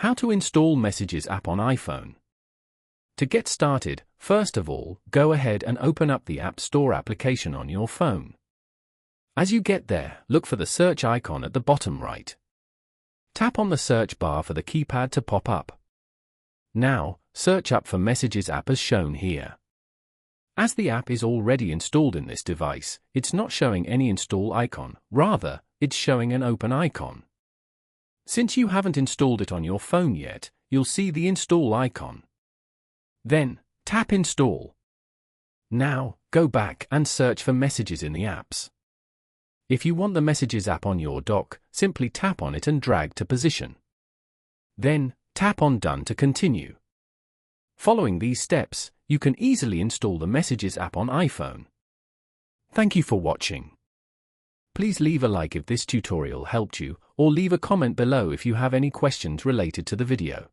How to install Messages app on iPhone. To get started, first of all, go ahead and open up the App Store application on your phone. As you get there, look for the search icon at the bottom right. Tap on the search bar for the keypad to pop up. Now, search up for Messages app as shown here. As the app is already installed in this device, it's not showing any install icon, rather, it's showing an open icon. Since you haven't installed it on your phone yet, you'll see the install icon. Then, tap Install. Now, go back and search for Messages in the apps. If you want the Messages app on your dock, simply tap on it and drag to position. Then, tap on Done to continue. Following these steps, you can easily install the Messages app on iPhone. Thank you for watching. Please leave a like if this tutorial helped you, or leave a comment below if you have any questions related to the video.